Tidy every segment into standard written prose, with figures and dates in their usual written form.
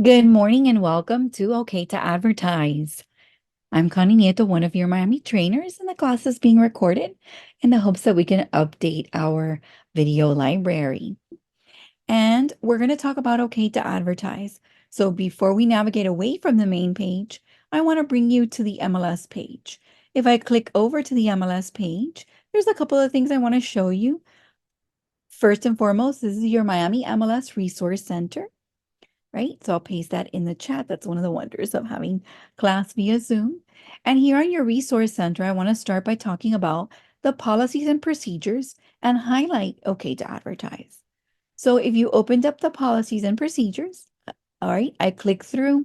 Good morning and welcome to Okay to Advertise. I'm Connie Nieto, one of your Miami trainers, and the class is being recorded in the hopes that we can update our video library. And we're going to talk about Okay to Advertise. So before we navigate away from the main page, I want to bring you to the MLS page. If I click over to the MLS page, there's a couple of things I want to show you. First and foremost, this is your Miami MLS Resource Center. Right? So I'll paste that in the chat. That's one of the wonders of having class via Zoom. And here on your resource center, I want to start by talking about the policies and procedures and highlight Okay to Advertise. So if you opened up the policies and procedures, all right, I click through,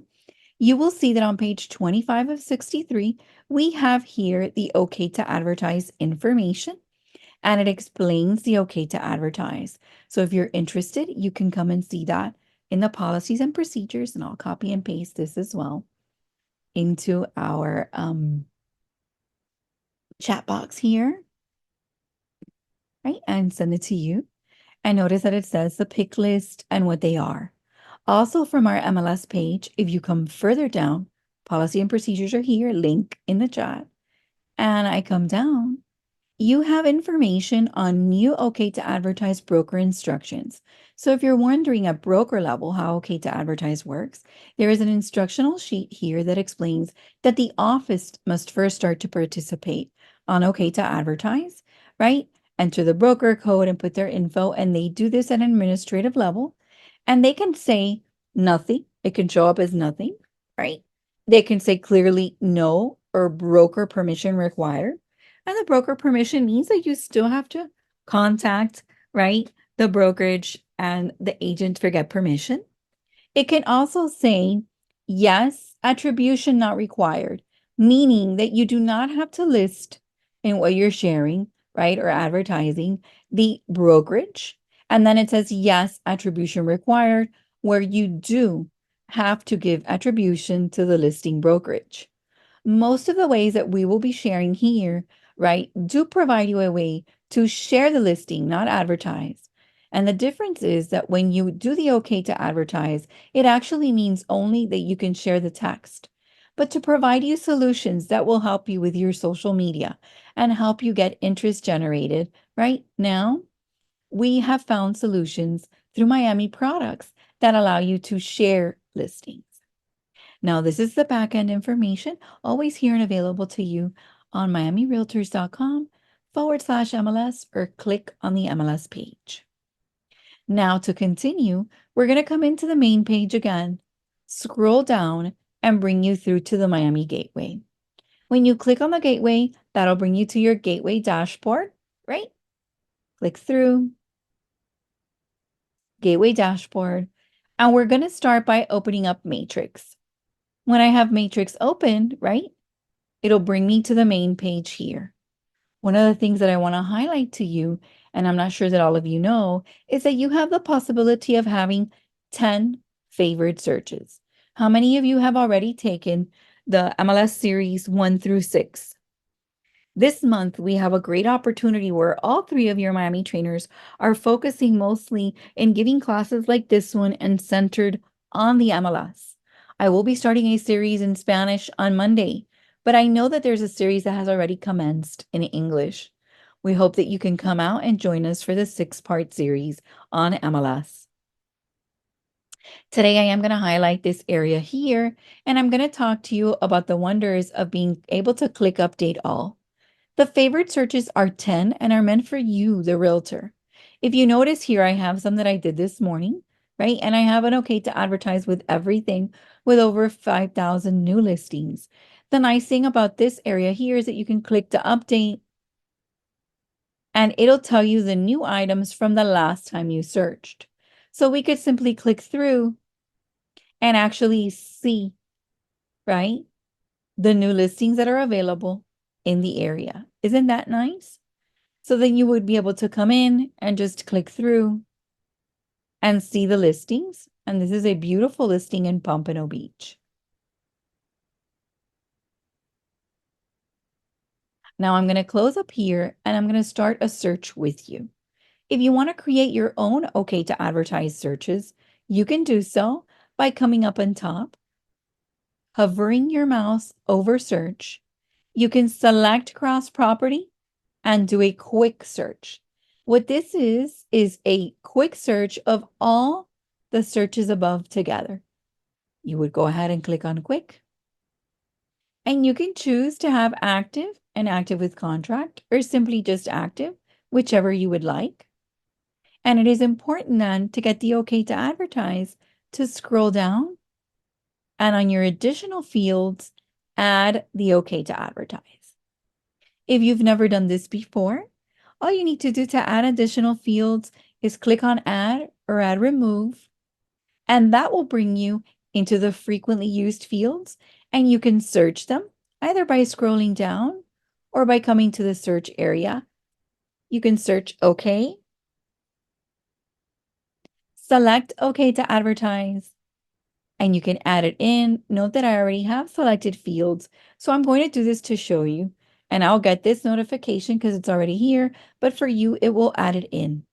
you will see that on page 25 of 63, we have here the Okay to Advertise information, and it explains the Okay to Advertise. So if you're interested, you can come and see that in the policies and procedures, and I'll copy and paste this as well into our chat box here, right? And send it to you. And notice that it says the pick list and what they are. Also from our MLS page, if you come further down, policy and procedures are here, link in the chat. And I come down, you have information on new Okay to Advertise broker instructions. So if you're wondering at broker level how Okay to Advertise works, there is an instructional sheet here that explains that the office must first start to participate on Okay to Advertise, right? Enter the broker code and put their info, and they do this at an administrative level. And they can say nothing. It can show up as nothing, right? They can say clearly no or broker permission required. And the broker permission means that you still have to contact, right, the brokerage and the agent for get permission. It can also say, yes, attribution not required, meaning that you do not have to list in what you're sharing, right, or advertising the brokerage. And then it says, yes, attribution required, where you do have to give attribution to the listing brokerage. Most of the ways that we will be sharing here, right, do provide you a way to share the listing, not advertise. And the difference is that when you do the Okay to Advertise, it actually means only that you can share the text. But to provide you solutions that will help you with your social media and help you get interest generated, right now, we have found solutions through Miami products that allow you to share listings. Now, this is the backend information, always here and available to you on miamirealtors.com/MLS or click on the MLS page. Now, to continue, we're going to come into the main page again, scroll down, and bring you through to the Miami Gateway. When you click on the gateway, that'll bring you to your gateway dashboard, right? Click through, gateway dashboard, and we're going to start by opening up Matrix. When I have Matrix opened, right, it'll bring me to the main page here. One of the things that I want to highlight to you, and I'm not sure that all of you know, is that you have the possibility of having 10 favorite searches. How many of you have already taken the MLS series 1 through 6? This month, we have a great opportunity where all 3 of your Miami trainers are focusing mostly in giving classes like this one and centered on the MLS. I will be starting a series in Spanish on Monday, but I know that there's a series that has already commenced in English. We hope that you can come out and join us for the 6-part series on MLS. Today, I am going to highlight this area here, and I'm going to talk to you about the wonders of being able to click Update All. The favorite searches are 10 and are meant for you, the realtor. If you notice here, I have some that I did this morning, right? And I have an Okay to Advertise with everything with over 5,000 new listings. The nice thing about this area here is that you can click to update and it'll tell you the new items from the last time you searched. So we could simply click through and actually see, right, the new listings that are available in the area. Isn't that nice? So then you would be able to come in and just click through and see the listings. And this is a beautiful listing in Pompano Beach. Now I'm going to close up here and I'm going to start a search with you. If you want to create your own Okay to Advertise searches, you can do so by coming up on top, hovering your mouse over search. You can select cross property and do a quick search. What this is a quick search of all the searches above together. You would go ahead and click on quick. And you can choose to have active and active with contract, or simply just active, whichever you would like. And it is important then to get the OK to advertise to scroll down and on your additional fields, add the OK to advertise. If you've never done this before, all you need to do to add additional fields is click on add or add remove, and that will bring you into the frequently used fields, and you can search them either by scrolling down or by coming to the search area. You can search OK, select OK to advertise, and you can add it in. Note that I already have selected fields, so I'm going to do this to show you, and I'll get this notification because it's already here, but for you, it will add it in.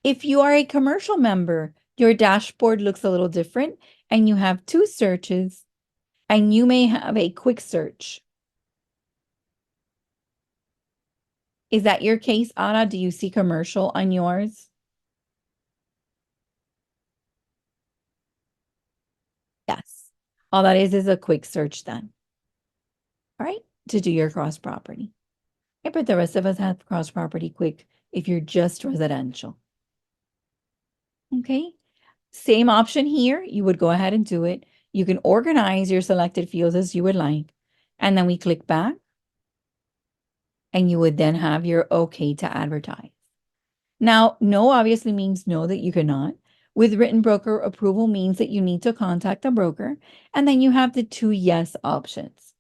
If you are a commercial member, your dashboard looks a little different, and you have two searches, and you may have a quick search. Is that your case, Ana? Do you see commercial on yours? Yes. All that is a quick search then. All right, to do your cross property. Okay, but the rest of us have cross property quick if you're just residential. Okay, same option here. You would go ahead and do it. You can organize your selected fields as you would like. And then we click back. And you would then have your OK to advertise. Now, no obviously means no, that you cannot. With written broker approval means that you need to contact the broker. And then you have the two yes options.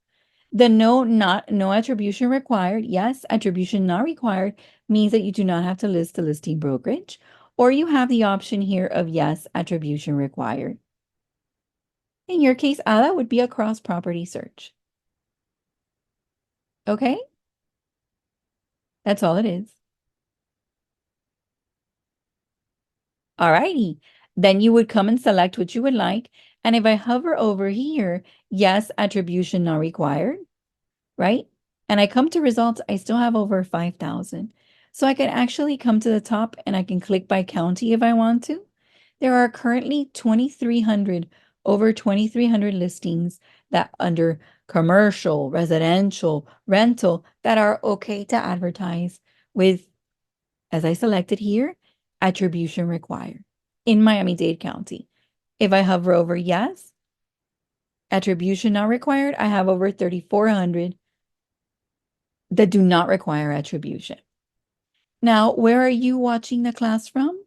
The no attribution required. Yes, attribution not required means that you do not have to list the listing brokerage. Or you have the option here of yes, attribution required. In your case, that would be a cross-property search. Okay? That's all it is. All righty. Then you would come and select what you would like. And if I hover over here, yes, attribution not required, right? And I come to results, I still have over 5,000. So I can actually come to the top and I can click by county if I want to. There are currently 2,300, over 2,300 listings that under commercial, residential, rental that are okay to advertise with, as I selected here, attribution required in Miami-Dade County. If I hover over yes, attribution not required, I have over 3,400 that do not require attribution. Now, where are you watching the class from?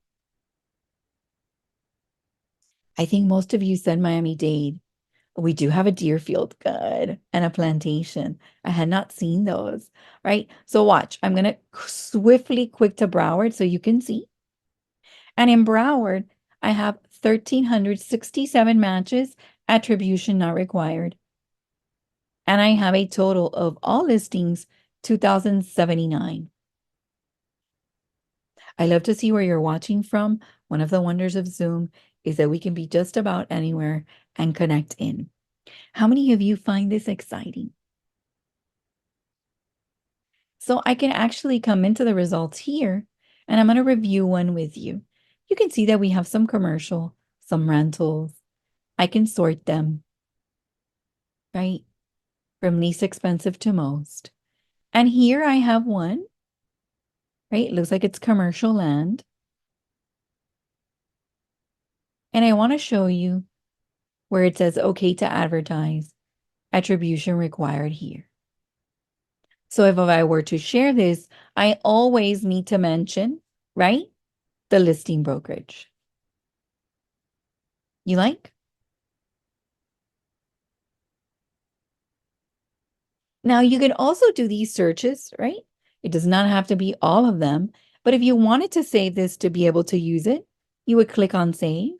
I think most of you said Miami-Dade. We do have a Deerfield, good, and a Plantation. I had not seen those, right? So watch, I'm going to swiftly quick to Broward so you can see. And in Broward, I have 1,367 matches, attribution not required. And I have a total of all listings, 2,079. I love to see where you're watching from. One of the wonders of Zoom is that we can be just about anywhere and connect in. How many of you find this exciting? So I can actually come into the results here, and I'm going to review one with you. You can see that we have some commercial, some rentals. I can sort them, right? From least expensive to most. And here I have one, right? It looks like it's commercial land. And I want to show you where it says okay to advertise, attribution required here. So if I were to share this, I always need to mention, right, the listing brokerage. You like? Now you can also do these searches, right? It does not have to be all of them, but if you wanted to save this to be able to use it, you would click on save,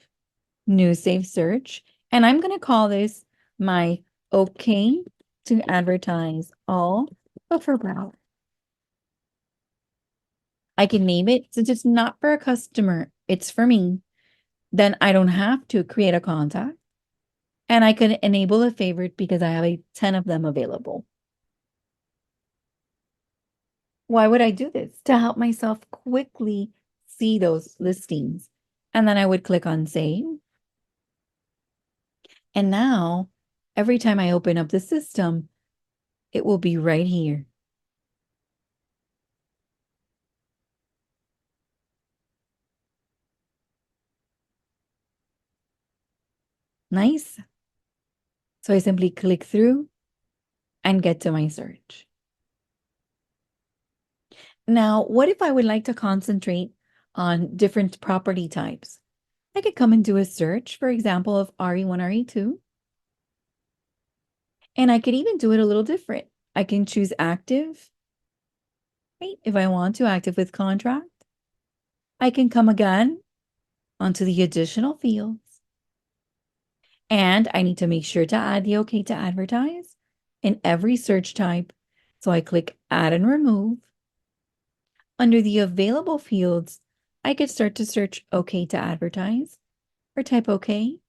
new save search, and I'm going to call this my okay to advertise all, but for Broward. I can name it since it's not for a customer, it's for me. Then I don't have to create a contact. And I can enable a favorite because I have 10 of them available. Why would I do this? To help myself quickly see those listings. And then I would click on save. And now, every time I open up the system, it will be right here. Nice. So I simply click through and get to my search. Now, what if I would like to concentrate on different property types? I could come and do a search, for example, of RE1, RE2. And I could even do it a little different. I can choose active, right? If I want to, active with contract. I can come again onto the additional fields. And I need to make sure to add the OK to advertise in every search type. So I click add and remove. Under the available fields, I could start to search OK to advertise or type OK.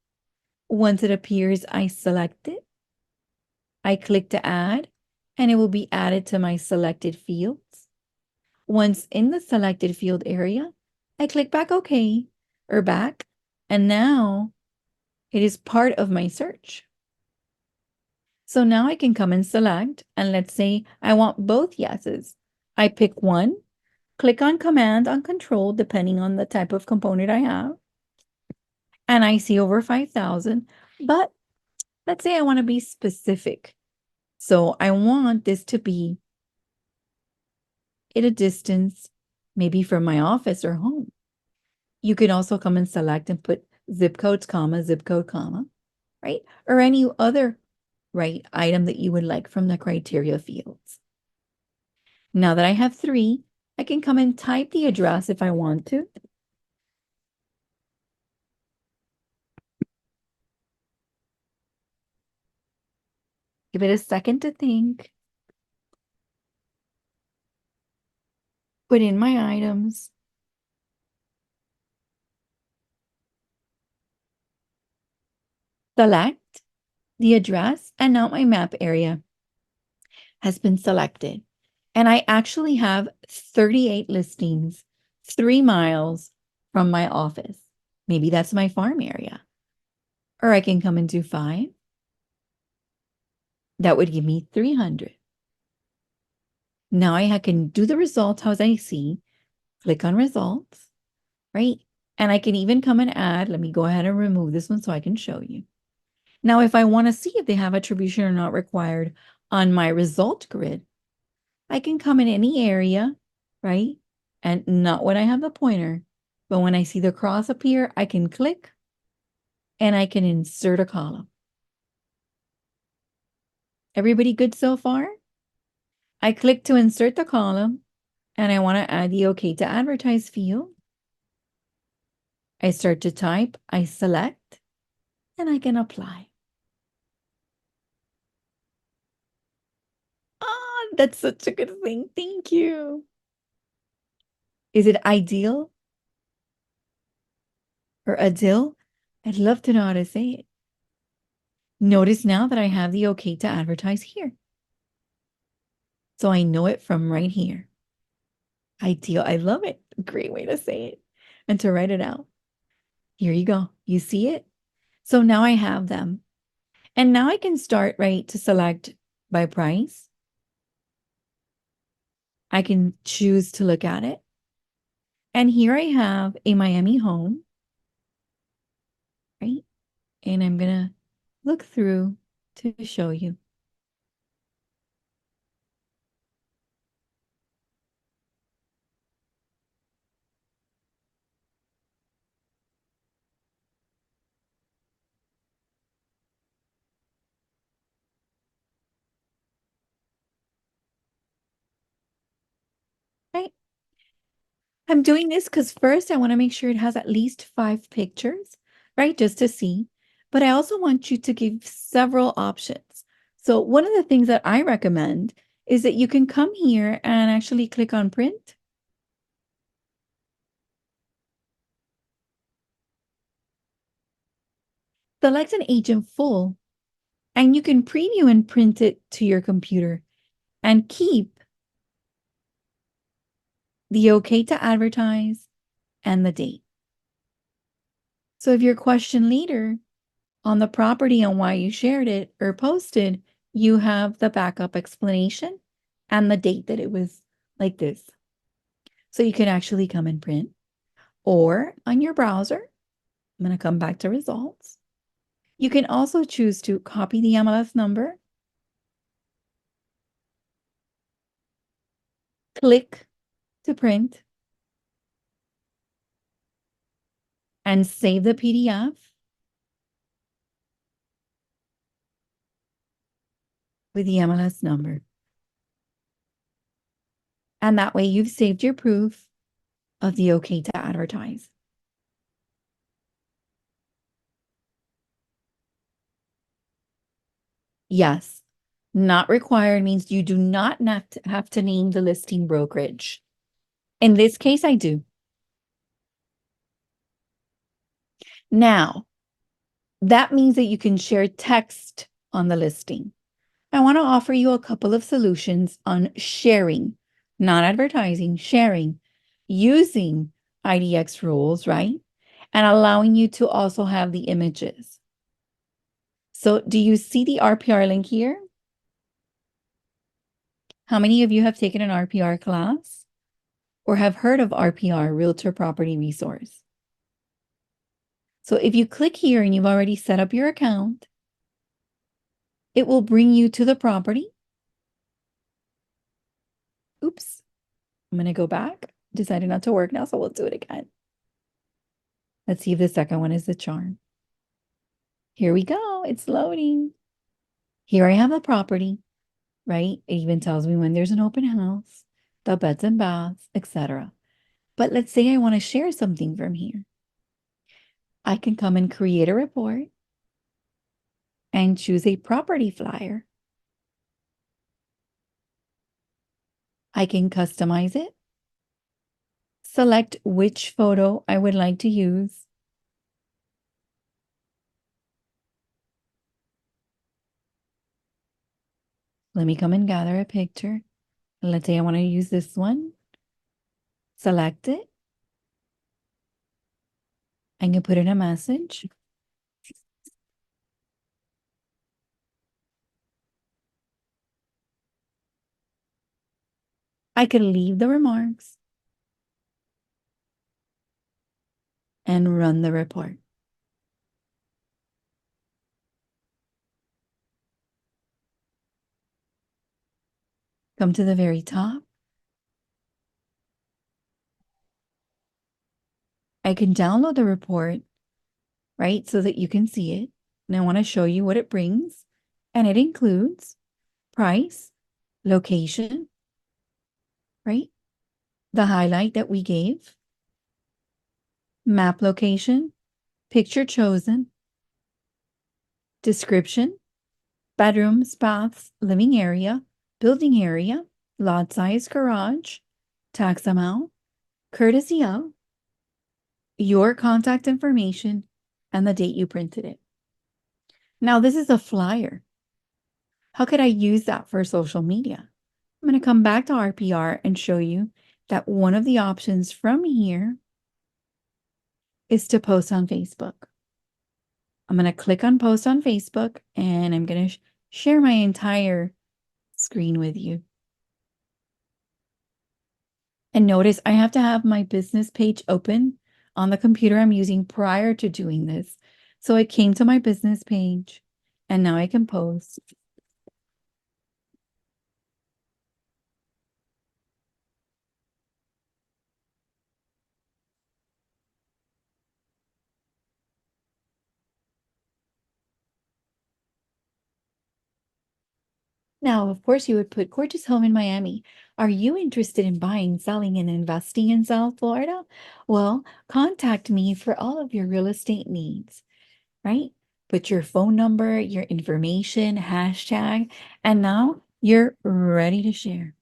Once it appears, I select it. I click to add, and it will be added to my selected fields. Once in the selected field area, I click back OK or back, and now it is part of my search. So now I can come and select, and let's say I want both yeses. I pick one, click on Command on Control, depending on the type of component I have, and I see over 5,000, but let's say I want to be specific. So I want this to be at a distance, maybe from my office or home. You can also come and select and put zip code, comma, right? Or any other, right, item that you would like from the criteria fields. Now that I have 3, I can come and type the address if I want to. Give it a second to think. Put in my items. Select the address, and now my map area has been selected. And I actually have 38 listings 3 miles from my office. Maybe that's my farm area. Or I can come and do 5. That would give me 300. Now I can do the results as I see. Click on results, right? And I can even come and add. Let me go ahead and remove this one so I can show you. Now, if I want to see if they have attribution or not required on my result grid, I can come in any area, right? And not when I have the pointer, but when I see the cross appear, I can click and I can insert a column. Everybody good so far? I click to insert the column and I want to add the OK to advertise field. I start to type, I select, and I can apply. Ah, that's such a good thing. Thank you. Is it ideal or Adil? I'd love to know how to say it. Notice now that I have the OK to advertise here. So I know it from right here. Ideal. I love it. Great way to say it and to write it out. Here you go. You see it? So now I have them. And now I can start, right, to select by price. I can choose to look at it. And here I have a Miami home, right? And I'm going to look through to show you. Right? I'm doing this because first I want to make sure it has at least 5 pictures, right? Just to see. But I also want you to give several options. So one of the things that I recommend is that you can come here and actually click on print. Select an agent full, and you can preview and print it to your computer and keep the okay to advertise and the date. So if you're questioned later on the property and why you shared it or posted, you have the backup explanation and the date that it was like this. So you can actually come and print. Or on your browser, I'm going to come back to results. You can also choose to copy the MLS number, click to print, and save the PDF with the MLS number. And that way you've saved your proof of the okay to advertise. Yes, not required means you do not have to name the listing brokerage. In this case, I do. Now, that means that you can share text on the listing. I want to offer you a couple of solutions on sharing, not advertising, sharing, using IDX rules, right? And allowing you to also have the images. So do you see the RPR link here? How many of you have taken an RPR class or have heard of RPR, Realtor Property Resource? So if you click here and you've already set up your account, it will bring you to the property. Oops, I'm going to go back. Decided not to work now, so we'll do it again. Let's see if the second one is the charm. Here we go. It's loading. Here I have the property, right? It even tells me when there's an open house, the beds and baths, etc. But let's say I want to share something from here. I can come and create a report and choose a property flyer. I can customize it, select which photo I would like to use. Let me come and gather a picture. Let's say I want to use this one. Select it. I can put in a message. I can leave the remarks and run the report. Come to the very top. I can download the report, right, so that you can see it. And I want to show you what it brings. And it includes price, location, right? The highlight that we gave, map location, picture chosen, description, bedrooms, baths, living area, building area, lot size, garage, tax amount, courtesy of, your contact information, and the date you printed it. Now, this is a flyer. How could I use that for social media? I'm going to come back to RPR and show you that one of the options from here is to post on Facebook. I'm going to click on post on Facebook and I'm going to share my entire screen with you. And notice I have to have my business page open on the computer I'm using prior to doing this. So it came to my business page and now I can post. Now, of course, you would put gorgeous home in Miami. Are you interested in buying, selling, and investing in South Florida? Well, contact me for all of your real estate needs, right? Put your phone number, your information, hashtag, and now you're ready to share.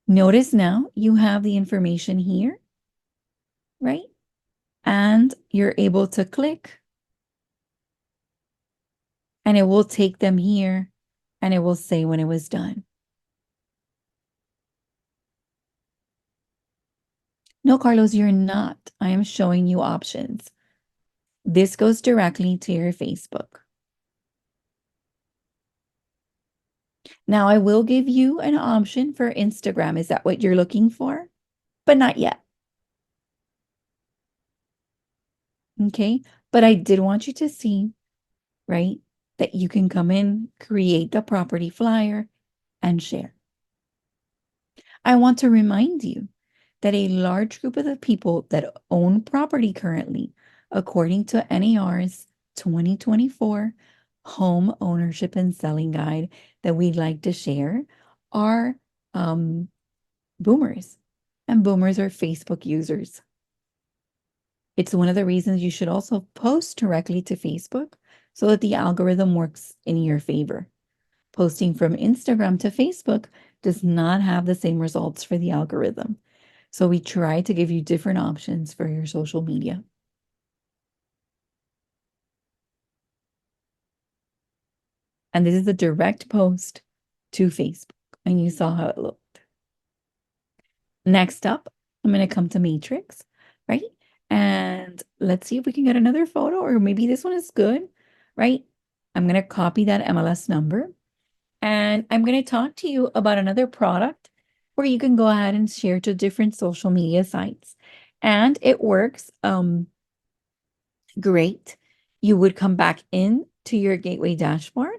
Notice now you have the information here, right? And you're able to click and it will take them here and it will say when it was done. No, Carlos, you're not. I am showing you options. This goes directly to your Facebook. Now, I will give you an option for Instagram. Is that what you're looking for? But not yet. Okay. But I did want you to see, right, that you can come in, create the property flyer, and share. I want to remind you that a large group of the people that own property currently, according to NAR's 2024 Home Ownership and Selling Guide that we'd like to share, are boomers. And boomers are Facebook users. It's one of the reasons you should also post directly to Facebook so that the algorithm works in your favor. Posting from Instagram to Facebook does not have the same results for the algorithm. So we try to give you different options for your social media. And this is a direct post to Facebook. And you saw how it looked. Next up, I'm going to come to Matrix, right? And let's see if we can get another photo, or maybe this one is good, right? I'm going to copy that MLS number. And I'm going to talk to you about another product where you can go ahead and share to different social media sites. And it works great. You would come back in to your Gateway dashboard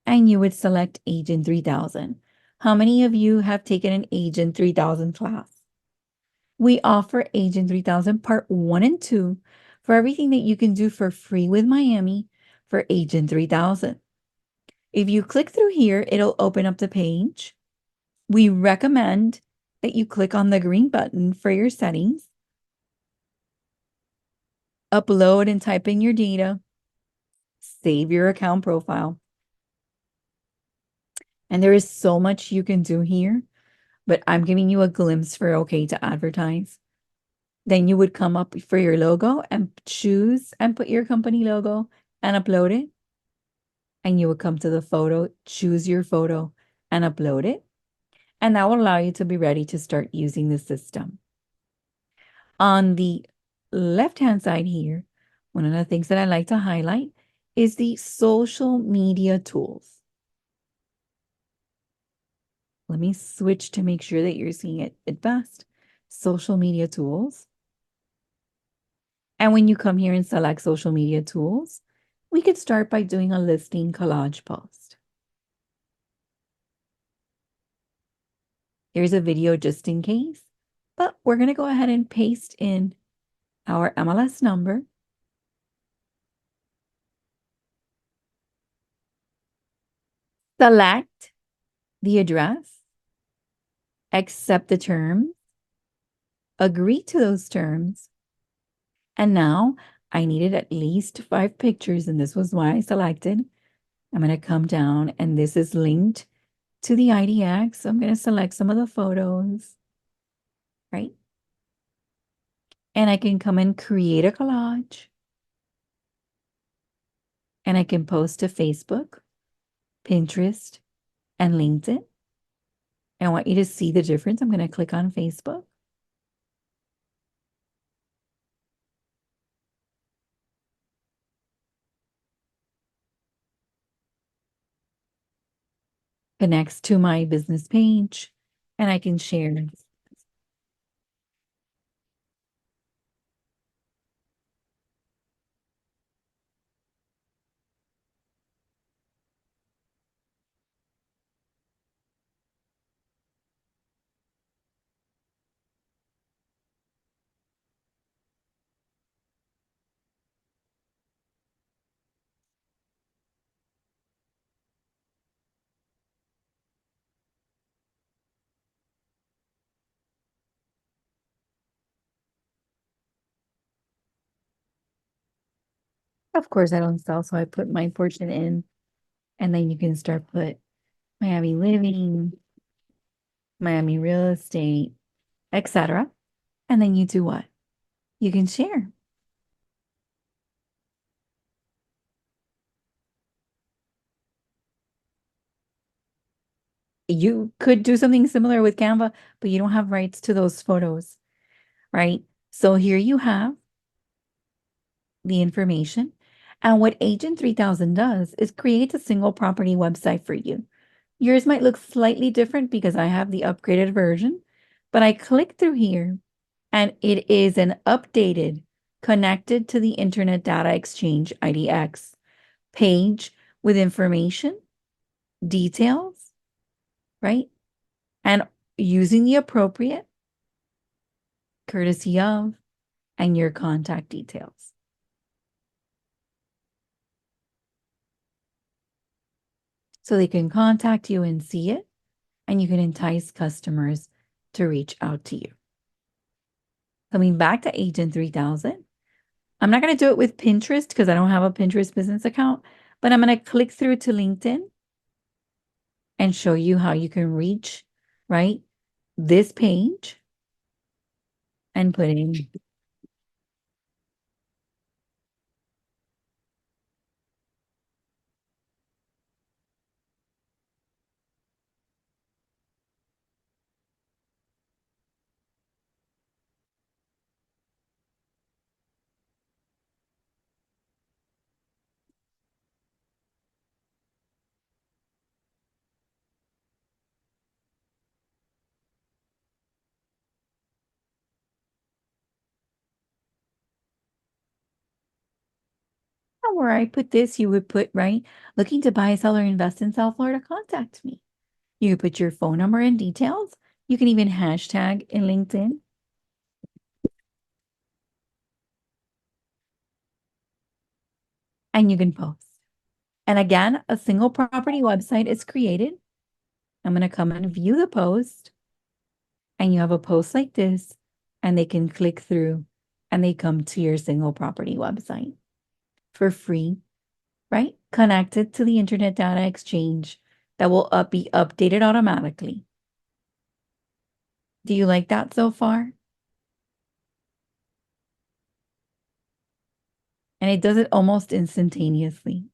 and you would select Agent 3000. How many of you have taken an Agent 3000 class? We offer Agent 3000 Part 1 and 2 for everything that you can do for free with Miami for Agent 3000. If you click through here, it'll open up the page. We recommend that you click on the green button for your settings, upload and type in your data, save your account profile. And there is so much you can do here, but I'm giving you a glimpse for okay to advertise. Then you would come up for your logo and choose and put your company logo and upload it. And you would come to the photo, choose your photo and upload it. And that will allow you to be ready to start using the system. On the left-hand side here, one of the things that I like to highlight is the social media tools. Let me switch to make sure that you're seeing it at best. Social media tools. And when you come here and select social media tools, we could start by doing a listing collage post. Here's a video just in case, but we're going to go ahead and paste in our MLS number. Select the address, accept the terms, agree to those terms. And now I needed at least 5 pictures, and this was why I selected. I'm going to come down, and this is linked to the IDX. So I'm going to select some of the photos, right? And I can come and create a collage. And I can post to Facebook, Pinterest, and LinkedIn. I want you to see the difference. I'm going to click on Facebook. Connects to my business page, and I can share. Of course, I don't sell, so I put my portion in, and then you can start put Miami living, Miami real estate, etc. And then you do what? You can share. You could do something similar with Canva, but you don't have rights to those photos, right? So here you have the information. And what Agent 3000 does is create a single property website for you. Yours might look slightly different because I have the upgraded version, but I click through here and it is an updated, connected to the Internet Data Exchange IDX page with information, details, right? And using the appropriate, courtesy of, and your contact details. So they can contact you and see it, and you can entice customers to reach out to you. Coming back to Agent 3000, I'm not going to do it with Pinterest because I don't have a Pinterest business account, but I'm going to click through to LinkedIn and show you how you can reach, right, this page and put in. Where I put this, you would put, right, looking to buy, sell, or invest in South Florida, contact me. You put your phone number and details. You can even hashtag in LinkedIn. And you can post. And again, a single property website is created. I'm going to come and view the post. And you have a post like this, and they can click through and they come to your single property website for free, right? Connected to the Internet Data Exchange that will be updated automatically. Do you like that so far? And it does it almost instantaneously.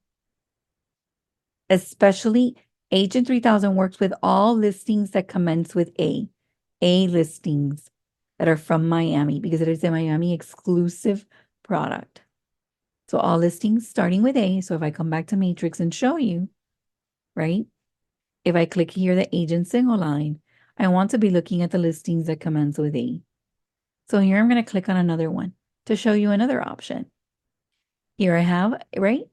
Especially Agent 3000 works with all listings that commence with A listings that are from Miami because it is a Miami exclusive product. So all listings starting with A. So if I come back to Matrix and show you, right? If I click here, the agent single line, I want to be looking at the listings that commence with A. So here I'm going to click on another one to show you another option. Here I have, right,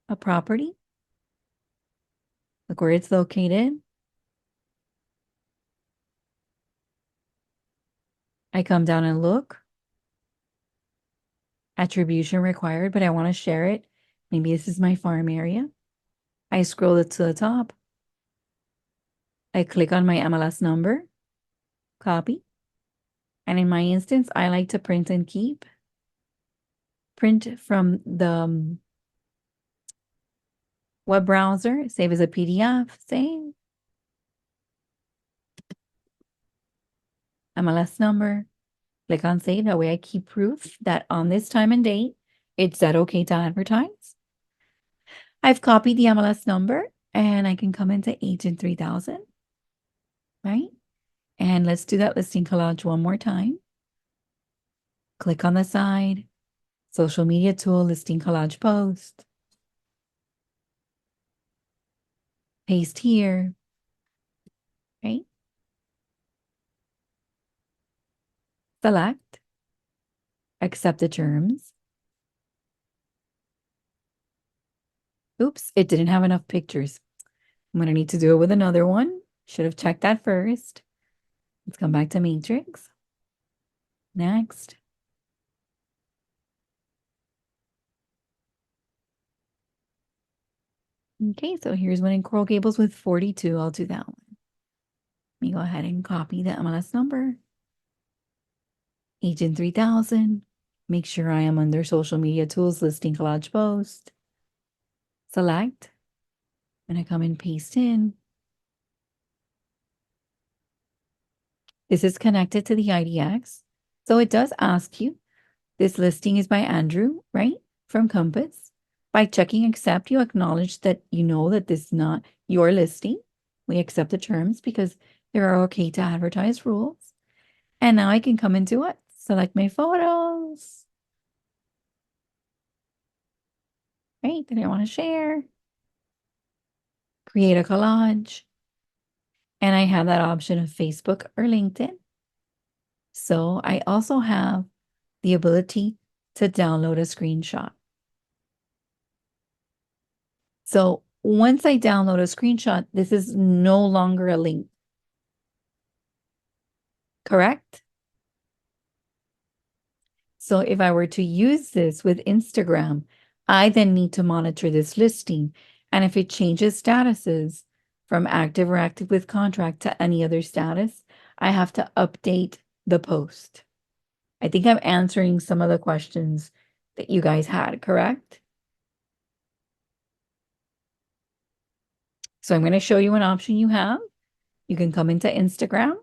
a property. Look where it's located. I come down and look. Attribution required, but I want to share it. Maybe this is my farm area. I scroll it to the top. I click on my MLS number, copy. And in my instance, I like to print and keep. Print from the web browser, save as a PDF, save. MLS number, click on save. That way I keep proof that on this time and date, it's set okay to advertise. I've copied the MLS number and I can come into Agent 3000, right? And let's do that listing collage one more time. Click on the side, social media tool, listing collage post. Paste here, right? Select, accept the terms. Oops, it didn't have enough pictures. I'm going to need to do it with another one. Should have checked that first. Let's come back to Matrix. Next. Okay, so here's one in Coral Gables with 42. I'll do that one. Let me go ahead and copy the MLS number. Agent 3000. Make sure I am under social media tools, listing collage post. Select. I'm going to come and paste in. This is connected to the IDX. So it does ask you, this listing is by Andrew, right? From Compass. By checking accept, you acknowledge that you know that this is not your listing. We accept the terms because there are okay to advertise rules. And now I can come into it, select my photos, right? That I want to share, create a collage. And I have that option of Facebook or LinkedIn. So I also have the ability to download a screenshot. So once I download a screenshot, this is no longer a link, correct? So if I were to use this with Instagram, I then need to monitor this listing. And if it changes statuses from active or active with contract to any other status, I have to update the post. I think I'm answering some of the questions that you guys had, correct? So I'm going to show you an option you have. You can come into Instagram,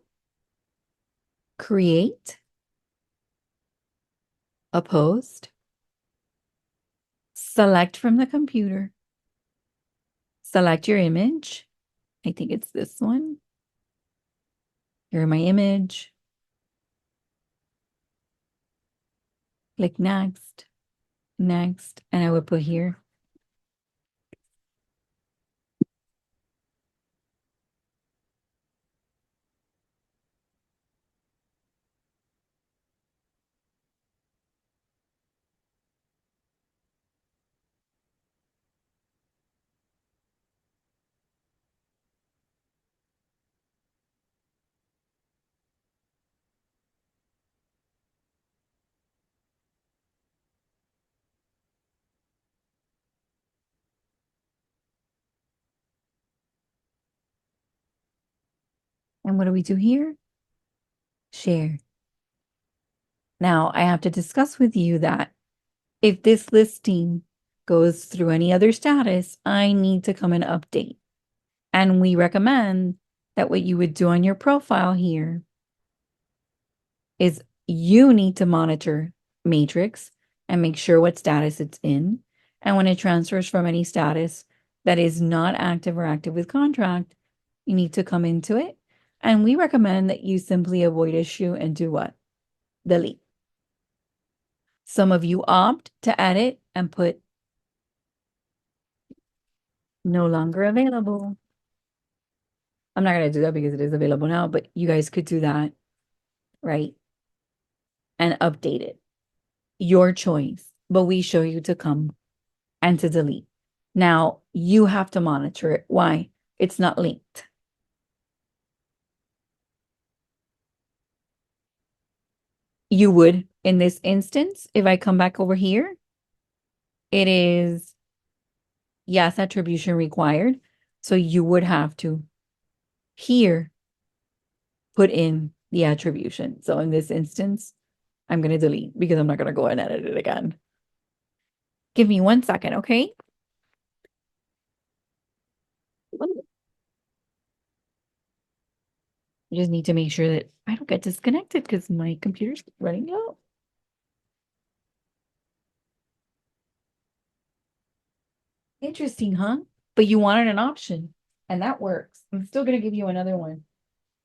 create a post, select from the computer, select your image. I think it's this one. Here my image. Click next, next, and I would put here. And what do we do here? Share. Now I have to discuss with you that if this listing goes through any other status, I need to come and update. And we recommend that what you would do on your profile here is you need to monitor Matrix and make sure what status it's in. And when it transfers from any status that is not active or active with contract, you need to come into it. And we recommend that you simply avoid issue and do what? Delete. Some of you opt to edit and put no longer available. I'm not going to do that because it is available now, but you guys could do that, right? And update it. Your choice. But we show you to come and to delete. Now, you have to monitor it. Why? It's not linked. You would, in this instance, if I come back over here, it is, yes, attribution required. So you would have to here put in the attribution. So in this instance, I'm going to delete because I'm not going to go and edit it again. Give me 1 second, okay? I just need to make sure that I don't get disconnected because my computer's running out. Interesting, huh? But you wanted an option, and that works. I'm still going to give you another one,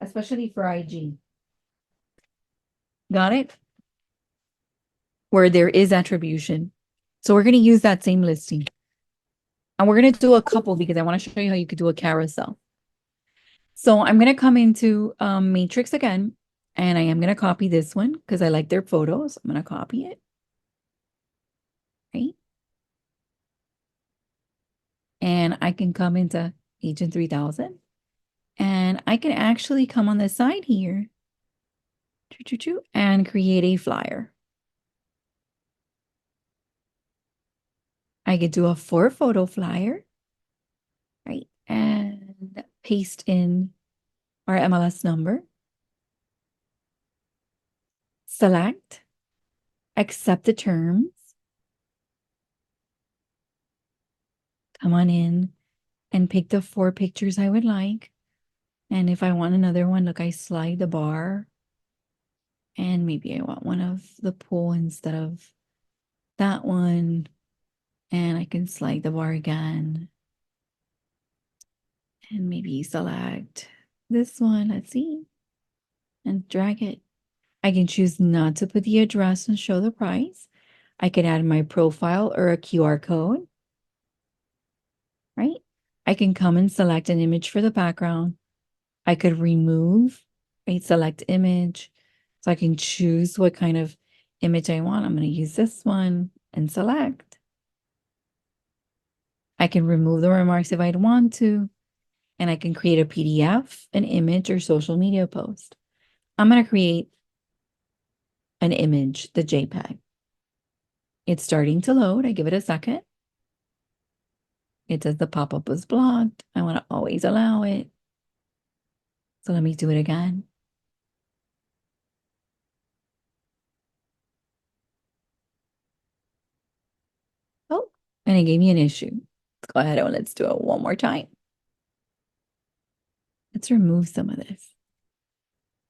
especially for IG. Got it? Where there is attribution. So we're going to use that same listing. And we're going to do a couple because I want to show you how you could do a carousel. So I'm going to come into Matrix again, and I am going to copy this one because I like their photos. I'm going to copy it. Right? And I can come into Agent 3000. And I can actually come on the side here and create a flyer. I could do a 4-photo flyer, right? And paste in our MLS number. Select, accept the terms. Come on in and pick the 4 pictures I would like. And if I want another one, look, I slide the bar And maybe I want one of the pool instead of that one. And I can slide the bar again. And maybe select this one. Let's see. And drag it. I can choose not to put the address and show the price. I could add my profile or a QR code, right? I can come and select an image for the background. I could remove, right? Select image. So I can choose what kind of image I want. I'm going to use this one and select. I can remove the remarks if I'd want to, and I can create a PDF, an image, or social media post. I'm going to create an image, the JPEG. It's starting to load. I give it a second. It says the pop-up was blocked. I want to always allow it. So let me do it again. Oh, and it gave me an issue. Let's go ahead and let's do it one more time. Let's remove some of this.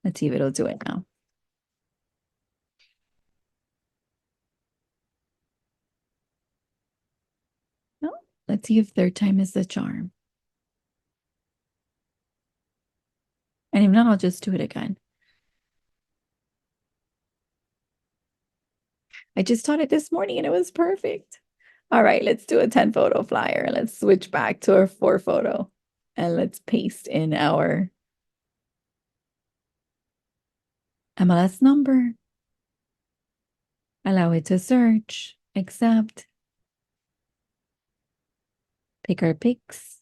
Let's see if it'll do it now. No, let's see if third time is the charm. And if not, I'll just do it again. I just taught it this morning and it was perfect. All right, let's do a 10 photo flyer. Let's switch back to our 4 photo and let's paste in our MLS number. Allow it to search, accept, pick our pics,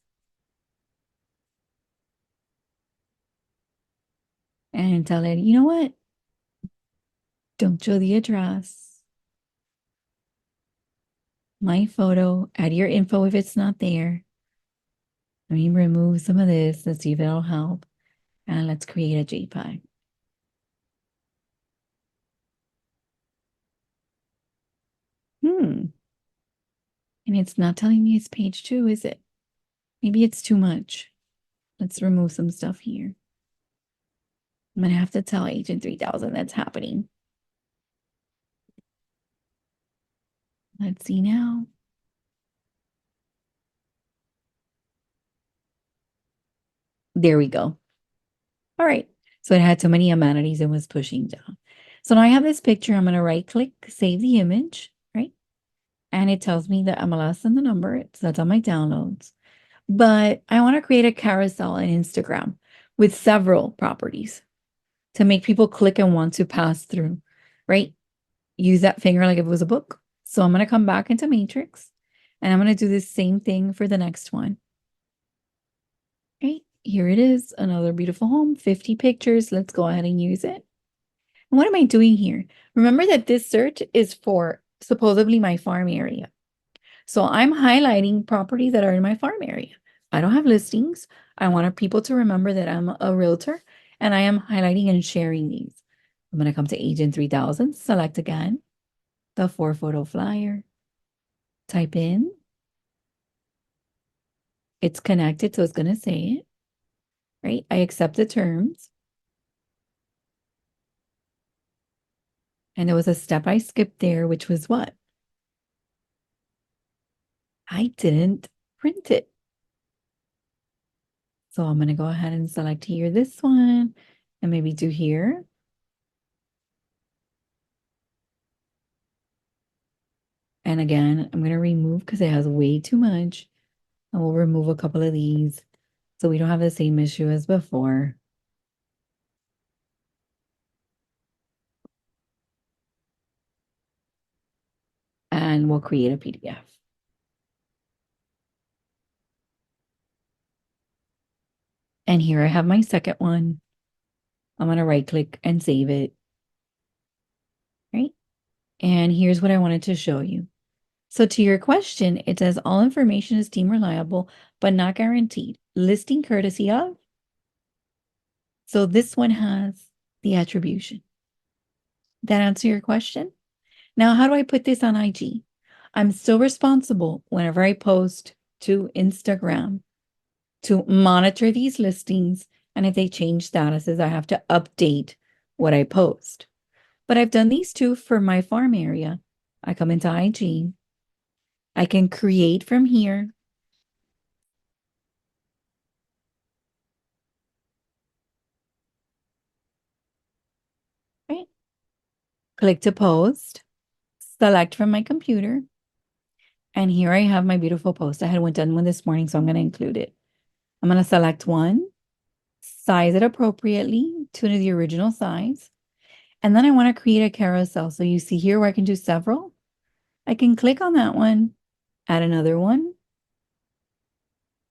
and tell it, you know what? Don't show the address. My photo, add your info if it's not there. Let me remove some of this. Let's see if it'll help. And let's create a JPEG. And it's not telling me it's page 2, is it? Maybe it's too much. Let's remove some stuff here. I'm going to have to tell Agent 3000 that's happening. Let's see now. There we go. All right. So it had too many amenities and was pushing down. So now I have this picture. I'm going to right click, save the image, right? And it tells me the MLS and the number. So that's on my downloads. But I want to create a carousel on Instagram with several properties to make people click and want to pass through, right? Use that finger like if it was a book. So I'm going to come back into Matrix and I'm going to do the same thing for the next one. Right, here it is, another beautiful home, 50 pictures. Let's go ahead and use it. And what am I doing here? Remember that this search is for supposedly my farm area. So I'm highlighting properties that are in my farm area. I don't have listings. I want people to remember that I'm a realtor and I am highlighting and sharing these. I'm going to come to Agent 3000, select again the 4 photo flyer, type in. It's connected, so it's going to say it, right? I accept the terms. And there was a step I skipped there, which was what? I didn't print it. So I'm going to go ahead and select here this one and maybe do here. And again, I'm going to remove because it has way too much. And we'll remove a couple of these so we don't have the same issue as before. And we'll create a PDF. And here I have my second one. I'm going to right click and save it. Right? And here's what I wanted to show you. So to your question, it says all information is deemed reliable, but not guaranteed. Listing courtesy of. So this one has the attribution. That answer your question? Now, how do I put this on IG? I'm still responsible whenever I post to Instagram to monitor these listings. And if they change statuses, I have to update what I post. But I've done these two for my farm area. I come into IG. I can create from here. Right? Click to post, select from my computer. And here I have my beautiful post. I had one done one this morning, so I'm going to include it. I'm going to select one, size it appropriately to the original size. And then I want to create a carousel. So you see here where I can do several. I can click on that one, add another one,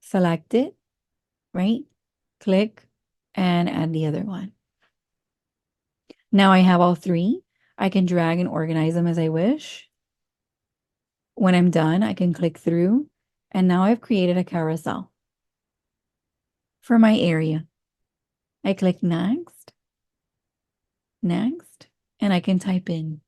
select it, right? Click and add the other one. Now I have all three. I can drag and organize them as I wish. When I'm done, I can click through, and now I've created a carousel for my area. I click next, next, and I can type in.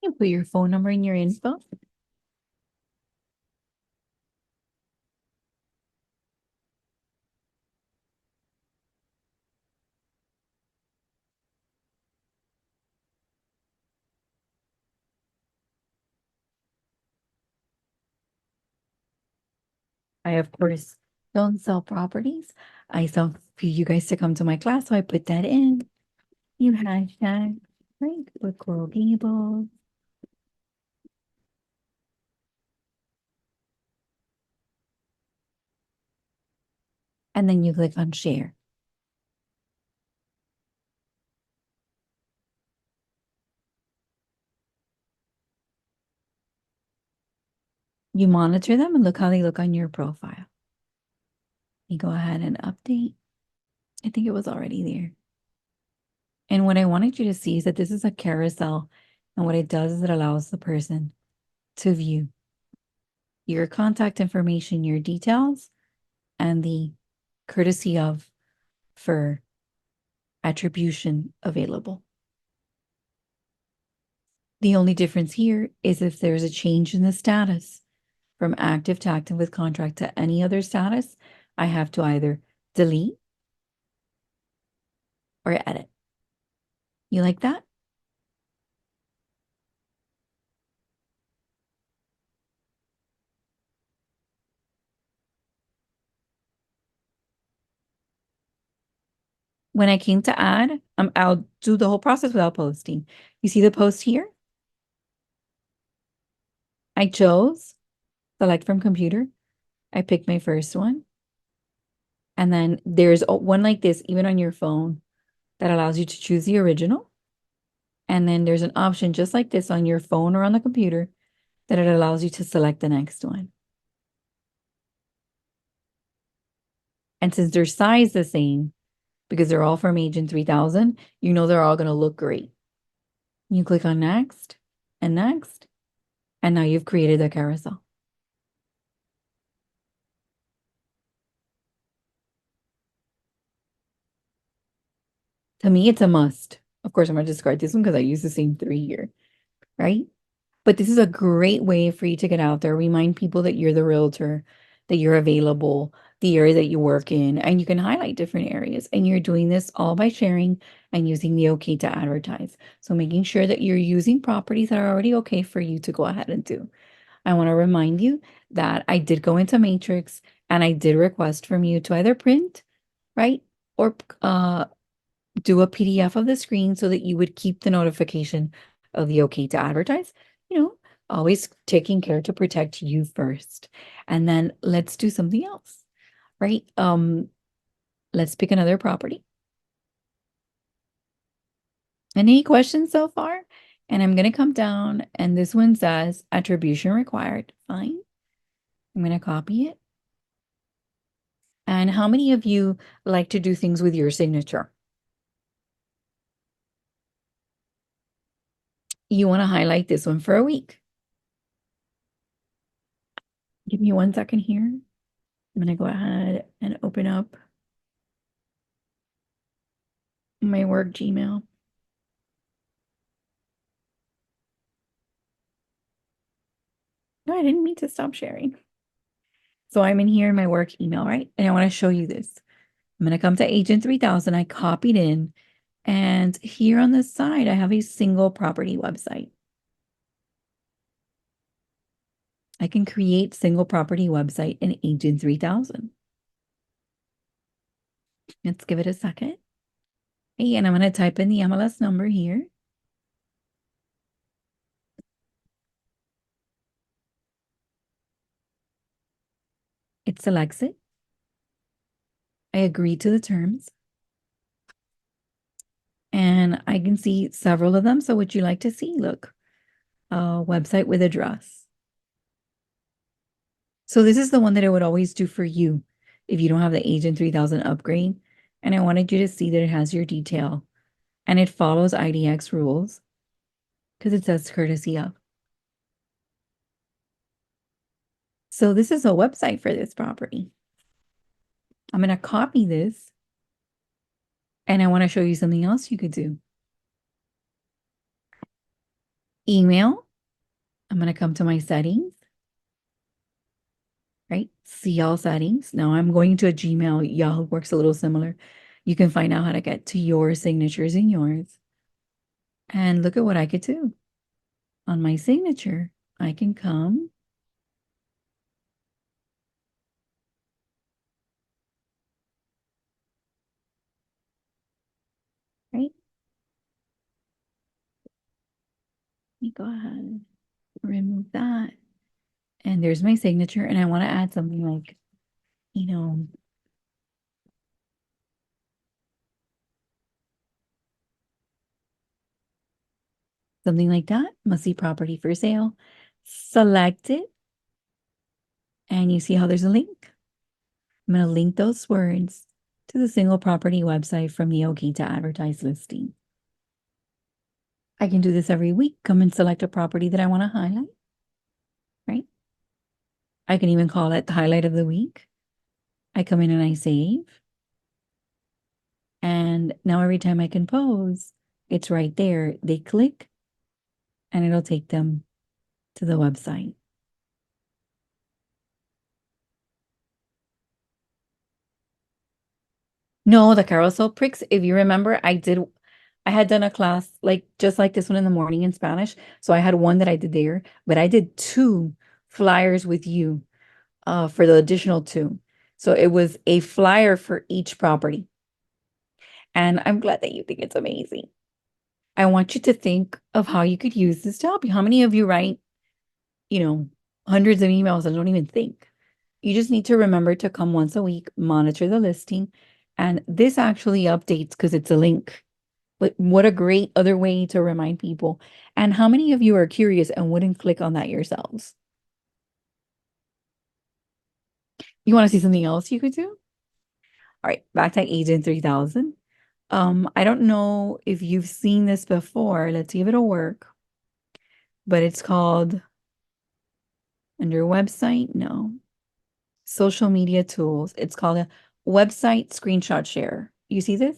You put your phone number in your info. I, of course, don't sell properties. I sell for you guys to come to my class, so I put that in. You hashtag, right? With Coral Gables. And then you click on share. You monitor them and look how they look on your profile. You go ahead and update. I think it was already there. And what I wanted you to see is that this is a carousel. And what it does is it allows the person to view your contact information, your details, and the courtesy of for attribution available. The only difference here is if there's a change in the status from active to active with contract to any other status, I have to either delete or edit. You like that? When I came to add, I'll do the whole process without posting. You see the post here? I chose select from computer. I picked my first one. And then there's one like this, even on your phone, that allows you to choose the original. And then there's an option just like this on your phone or on the computer that it allows you to select the next one. And since their size the same, because they're all from Agent 3000, you know they're all going to look great. You click on next, and now you've created a carousel. To me, it's a must. Of course, I'm going to discard this one because I use the same three here, right? But this is a great way for you to get out there, remind people that you're the realtor, that you're available, the area that you work in, and you can highlight different areas. And you're doing this all by sharing and using the OK to advertise. So making sure that you're using properties that are already okay for you to go ahead and do. I want to remind you that I did go into Matrix and I did request from you to either print, right, or do a PDF of the screen so that you would keep the notification of the OK to advertise. You know, always taking care to protect you first. And then let's do something else, right? Let's pick another property. Any questions so far? And I'm going to come down and this one says attribution required. Fine. I'm going to copy it. And how many of you like to do things with your signature? you want to highlight this one for a week. Give me 1 second here. I'm going to go ahead and open up my work Gmail. No, I didn't mean to stop sharing. So I'm in here in my work email, right? And I want to show you this. I'm going to come to Agent 3000. I copied in. And here on the side, I have a single property website. I can create single property website in Agent 3000. Let's give it a second. Hey, and I'm going to type in the MLS number here. It selects it. I agree to the terms. And I can see several of them. So would you like to see? Look, a website with address. So this is the one that I would always do for you if you don't have the Agent 3000 upgrade. And I wanted you to see that it has your detail and it follows IDX rules because it says courtesy of. So this is a website for this property. I'm going to copy this and I want to show you something else you could do. Email. I'm going to come to my settings, right? See all settings. Now I'm going to a Gmail. Yahoo works a little similar. You can find out how to get to your signatures in yours. And look at what I could do. On my signature, I can come right. Let me go ahead, remove that. And there's my signature. And I want to add something like, something like that. Must see property for sale. Select it. And you see how there's a link. I'm going to link those words to the single property website from the OK to Advertise listing. I can do this every week. Come and select a property that I want to highlight, right? I can even call it the highlight of the week. I come in and I save. And now every time I compose, it's right there. They click and it'll take them to the website. No, the carousel pricks, if you remember, I had done a class just like this one in the morning in Spanish. So I had one that I did there, but I did 2 flyers with you for the additional 2. So it was a flyer for each property. And I'm glad that you think it's amazing. I want you to think of how you could use this to help you. How many of you write, hundreds of emails and don't even think? You just need to remember to come once a week, monitor the listing, and this actually updates because it's a link. But what a great other way to remind people. And how many of you are curious and wouldn't click on that yourselves? You want to see something else you could do? All right, back to Agent 3000. I don't know if you've seen this before. Let's see if it'll work. But it's called under website, no. Social media tools. It's called a website screenshot share. You see this?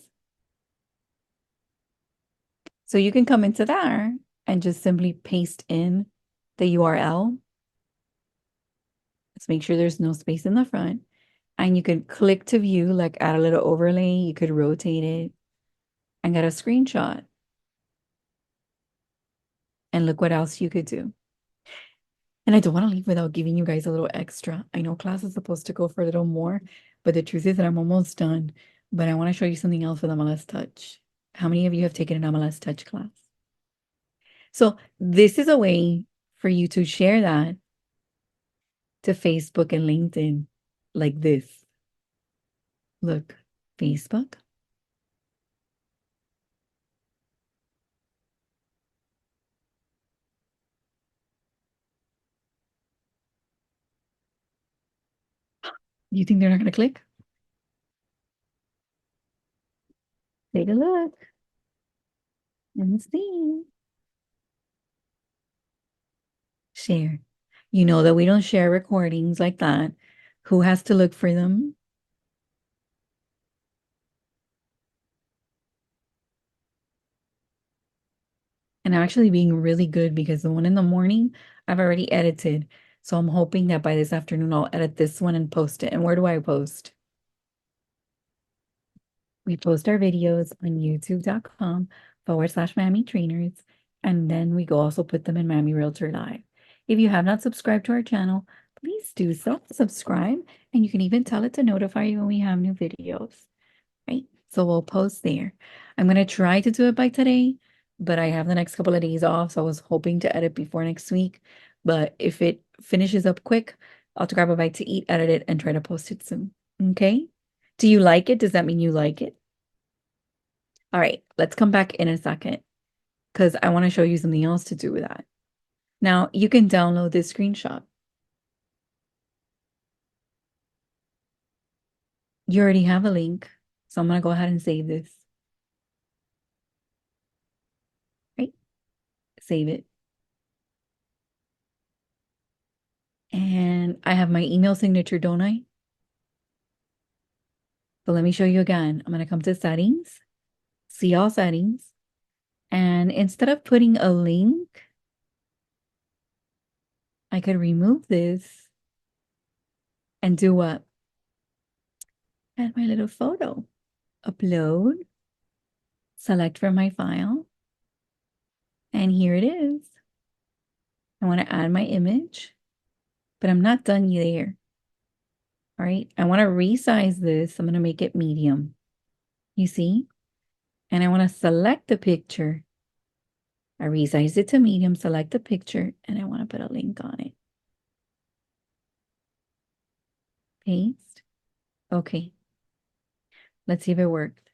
So you can come into there and just simply paste in the URL. Let's make sure there's no space in the front. And you could click to view, like add a little overlay. You could rotate it and get a screenshot. And look what else you could do. And I don't want to leave without giving you guys a little extra. I know class is supposed to go for a little more, but the truth is that I'm almost done. But I want to show you something else with MLS Touch. How many of you have taken an MLS Touch class? So this is a way for you to share that to Facebook and LinkedIn like this. Look, Facebook. You think they're not going to click? Take a look and see. share. You know that we don't share recordings like that. Who has to look for them? And I'm actually being really good because the one in the morning I've already edited. So I'm hoping that by this afternoon I'll edit this one and post it. And where do I post? We post our videos on youtube.com/miamitrainers. And then we go also put them in Miami Realtor Live. If you have not subscribed to our channel, please do so. Subscribe, and you can even tell it to notify you when we have new videos, right? So we'll post there. I'm going to try to do it by today, but I have the next couple of days off. So I was hoping to edit before next week. But if it finishes up quick, I'll grab a bite to eat, edit it, and try to post it soon. Okay? Do you like it? Does that mean you like it? All right, let's come back in a second because I want to show you something else to do with that. Now, you can download this screenshot. You already have a link, so I'm going to go ahead and save this. Right? Save it. And I have my email signature, don't I? So let me show you again. I'm going to come to settings, see all settings. And instead of putting a link, I could remove this and do what? Add my little photo, upload, select from my file. And here it is. I want to add my image, but I'm not done there. All right. I want to resize this. I'm going to make it medium. You see? And I want to select the picture. I resize it to medium, select the picture, and I want to put a link on it. Paste. Okay. Let's see if it worked.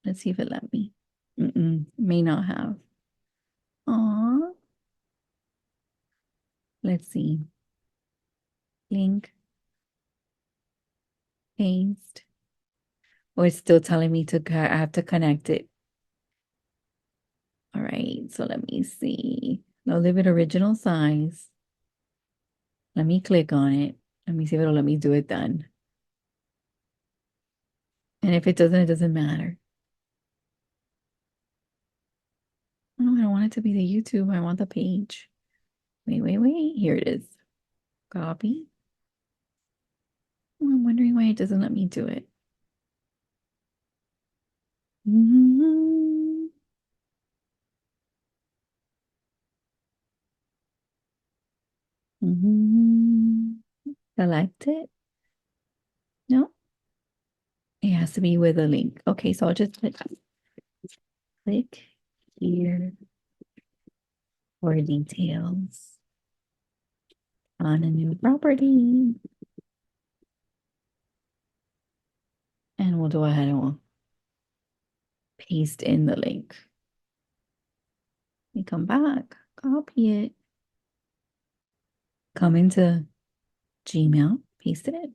Let's see if it let me. May not have. Aw. Let's see. Link. Paste. Oh, it's still telling me to, I have to connect it. All right, so let me see. I'll leave it original size. Let me click on it. Let me see if it'll let me do it then. And if it doesn't matter. Oh, I don't want it to be the YouTube. I want the page. Wait. Here it is. Copy. Oh, I'm wondering why it doesn't let me do it. Select it. No, it has to be with a link. Okay, so I'll just click here for details on a new property. And we'll go ahead and we'll paste in the link. We come back, copy it, come into Gmail, paste it in.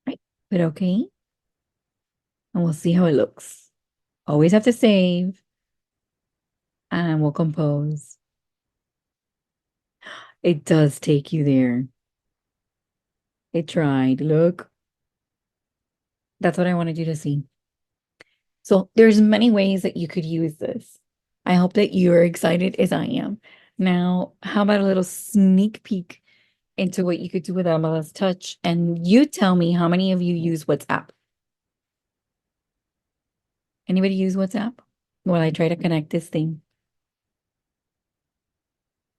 Right, but okay. And we'll see how it looks. Always have to save. And we'll compose. It does take you there. It tried. Look. That's what I wanted you to see. So there's many ways that you could use this. I hope that you're excited as I am. Now, how about a little sneak peek into what you could do with MLS Touch? And you tell me how many of you use WhatsApp? Anybody use WhatsApp? While I try to connect this thing.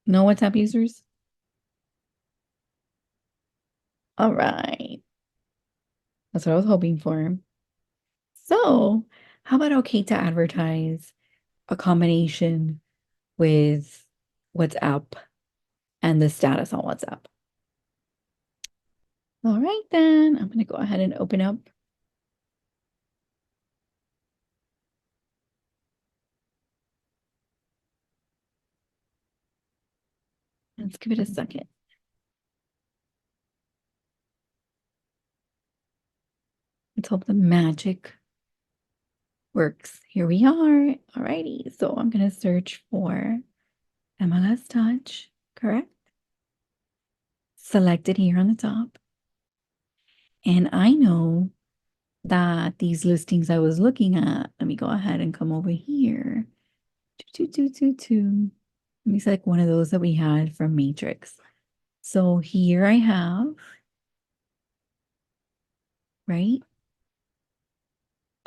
No WhatsApp users? All right. That's what I was hoping for. So, how about okay to advertise a combination with WhatsApp and the status on WhatsApp? All right, then I'm going to go ahead and open up. Let's give it a second. Let's hope the magic Works. Here we are. Alrighty. So I'm going to search for MLS Touch, correct? Select it here on the top. And I know that these listings I was looking at, let me go ahead and come over here. Let me select one of those that we had from Matrix. So here I have, right,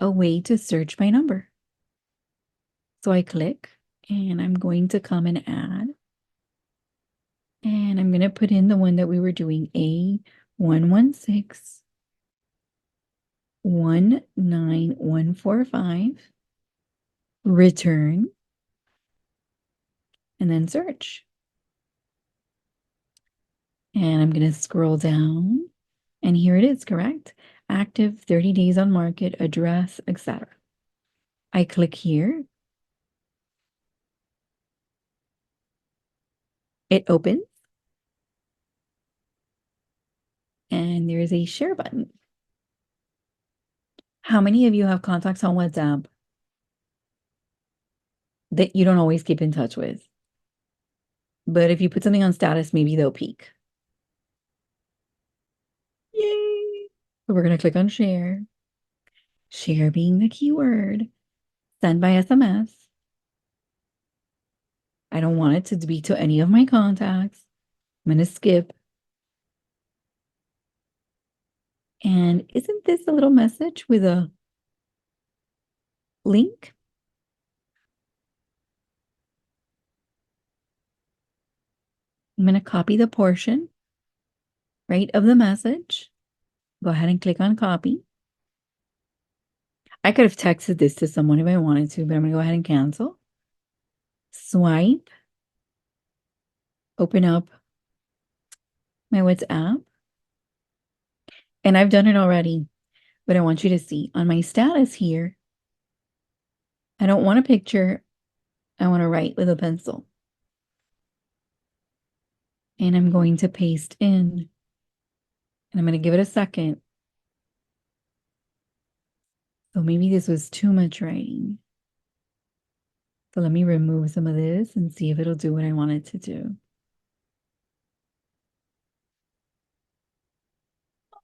a way to search by number. So I click and I'm going to come and add. And I'm going to put in the one that we were doing, A116 19145, return, and then search. And I'm going to scroll down, and here it is, correct? Active, 30 days on market, address, etc. I click here. It opens, and there's a share button. How many of you have contacts on WhatsApp that you don't always keep in touch with? But if you put something on status, maybe they'll peek. Yay! So we're going to click on share. Share being the keyword. Send by SMS. I don't want it to be to any of my contacts. I'm going to skip. And isn't this a little message with a link? I'm going to copy the portion, right, of the message. Go ahead and click on copy. I could have texted this to someone if I wanted to, but I'm going to go ahead and cancel. Swipe. Open up my WhatsApp. And I've done it already, but I want you to see on my status here, I don't want a picture. I want to write with a pencil. And I'm going to paste in. And I'm going to give it a second. So maybe this was too much writing. So let me remove some of this and see if it'll do what I want it to do.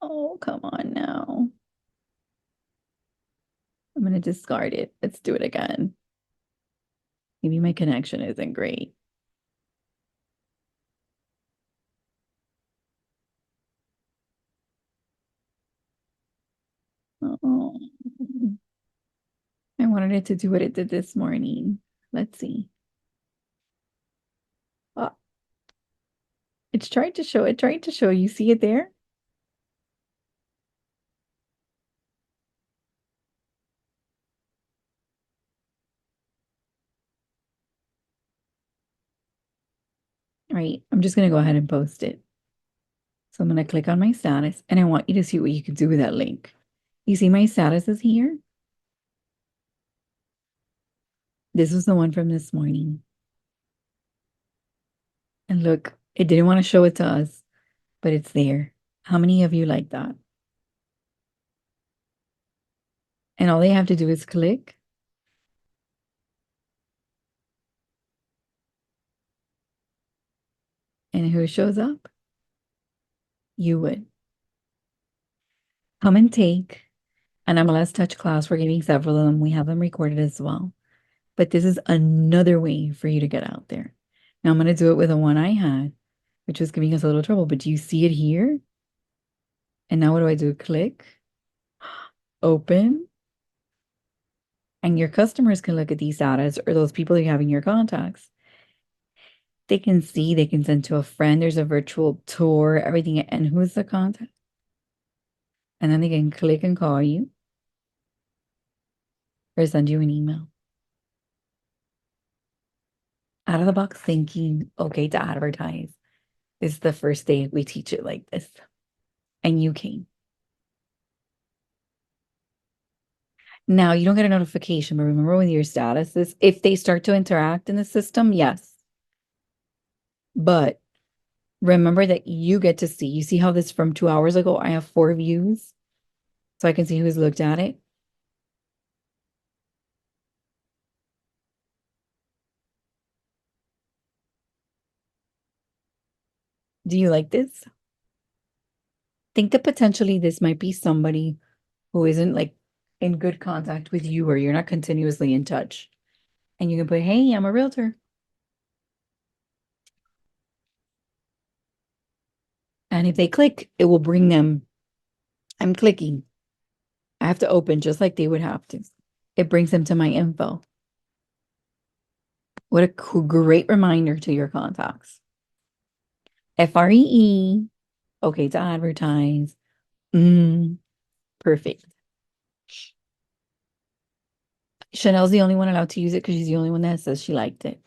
Oh, come on now. I'm going to discard it. Let's do it again. Maybe my connection isn't great. Oh, I wanted it to do what it did this morning. Let's see. Oh, it's trying to show. It tried to show. You see it there? All right. I'm just going to go ahead and post it. So I'm going to click on my status, and I want you to see what you can do with that link. You see my status is here? This was the one from this morning. And look, it didn't want to show it to us, but it's there. How many of you like that? And all they have to do is click. And who shows up? You would. Come and take an MLS Touch class. We're giving several of them. We have them recorded as well. But this is another way for you to get out there. Now I'm going to do it with the one I had, which was giving us a little trouble. But do you see it here? And now what do? Click, open. And your customers can look at these status or those people you have in your contacts. They can see, they can send to a friend. There's a virtual tour, everything. And who's the contact? And then they can click and call you or send you an email. Out of the box thinking, okay, to advertise. This is the first day we teach it like this. And you came. Now, you don't get a notification, but remember with your statuses, if they start to interact in the system, yes. But remember that you get to see. You see how this from 2 hours ago, I have 4 views. So I can see who's looked at it. Do you like this? Think that potentially this might be somebody who isn't like in good contact with you or you're not continuously in touch. And you can put, hey, I'm a realtor. And if they click, it will bring them. I'm clicking. I have to open just like they would have to. It brings them to my info. What a great reminder to your contacts. FREE. Okay to advertise. Perfect. Chanel's the only one allowed to use it because she's the only one that says she liked it.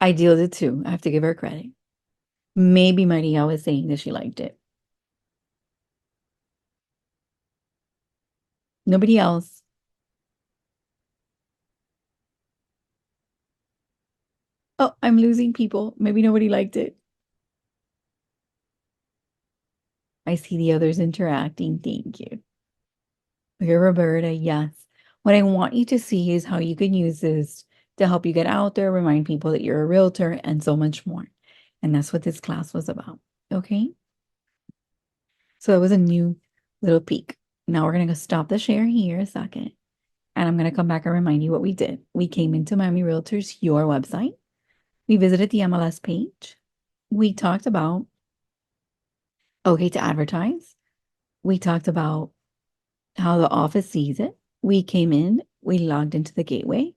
I deal with it too. I have to give her credit. Maybe Maria was saying that she liked it. Nobody else. Oh, I'm losing people. Maybe nobody liked it. I see the others interacting. Thank you. Okay, Roberta, yes. What I want you to see is how you can use this to help you get out there, remind people that you're a realtor, and so much more. And that's what this class was about. Okay. So that was a new little peek. Now we're going to stop the share here a second. And I'm going to come back and remind you what we did. We came into Miami Realtors, your website. We visited the MLS page. We talked about okay to advertise. We talked about how the office sees it. We came in, we logged into the gateway.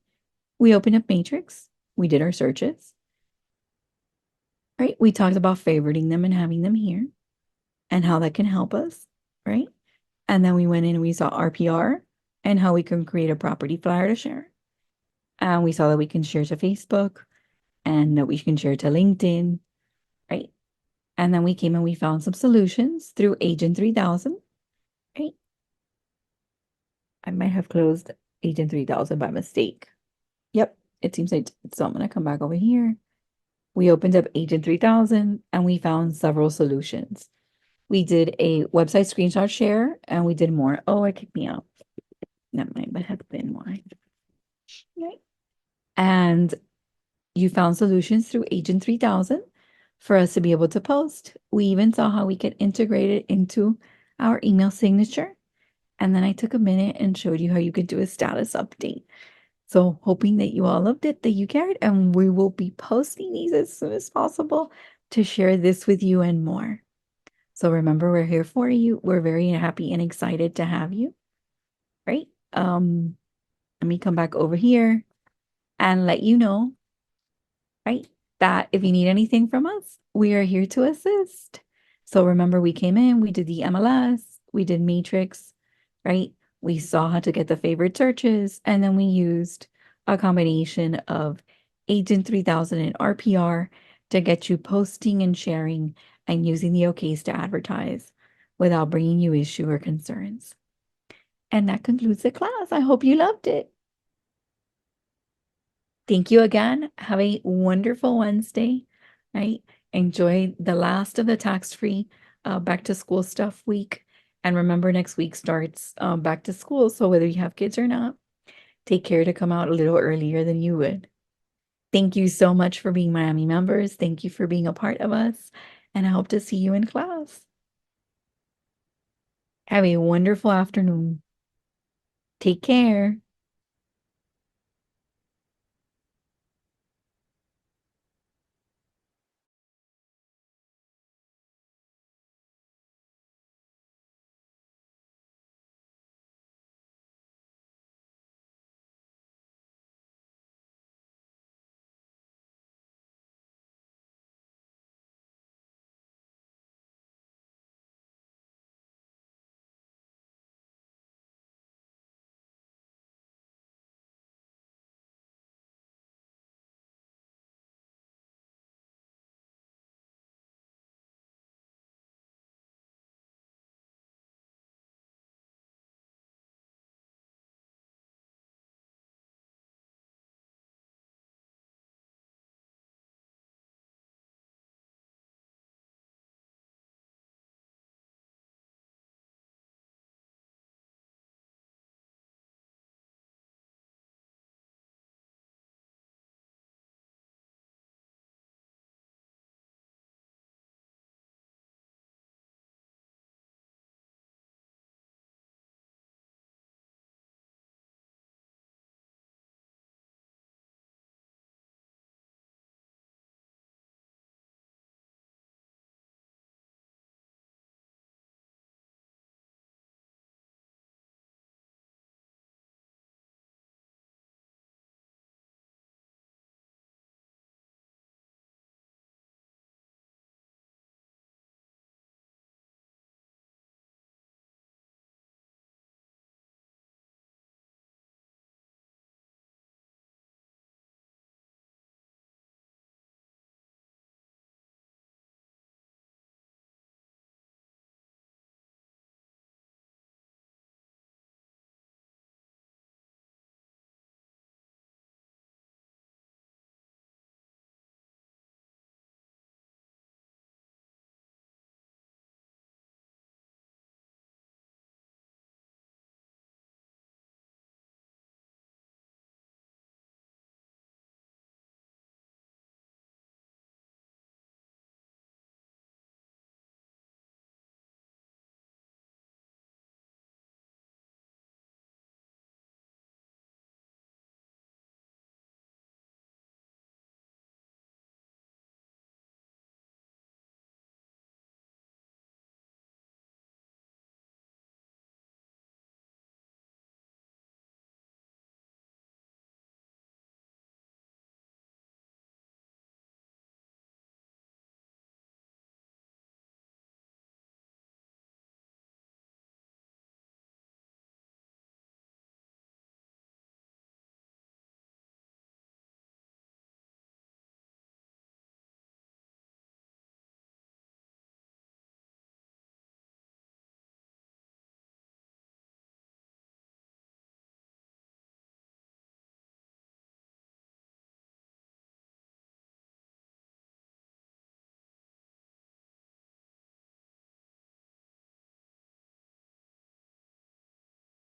We opened up Matrix. We did our searches. Right? We talked about favoriting them and having them here and how that can help us. Right? And then we went in and we saw RPR and how we can create a property flyer to share. And we saw that we can share to Facebook and that we can share to LinkedIn, right? And then we came and we found some solutions through Agent 3000, right? I might have closed Agent 3000 by mistake. Yep, it seems like so. I'm going to come back over here. We opened up Agent 3000 and we found several solutions. We did a website screenshot share and we did more. Oh, it kicked me out. That might have been why. Right. And you found solutions through Agent 3000 for us to be able to post. We even saw how we could integrate it into our email signature. And then I took a minute and showed you how you could do a status update. So hoping that you all loved it, that you cared, and we will be posting these as soon as possible to share this with you and more. So remember, we're here for you. We're very happy and excited to have you, right? Let me come back over here and let you know, right, that if you need anything from us, we are here to assist. So remember, we came in, we did the MLS, we did Matrix, right? We saw how to get the favorite searches, and then we used a combination of Agent 3000 and RPR to get you posting and sharing and using the OKs to advertise without bringing you issue or concerns. And that concludes the class. I hope you loved it. Thank you again. Have a wonderful Wednesday, right? Enjoy the last of the tax-free back to school stuff week. And remember, next week starts back to school. So whether you have kids or not, take care to come out a little earlier than you would. Thank you so much for being Miami members. Thank you for being a part of us. And I hope to see you in class. Have a wonderful afternoon. Take care.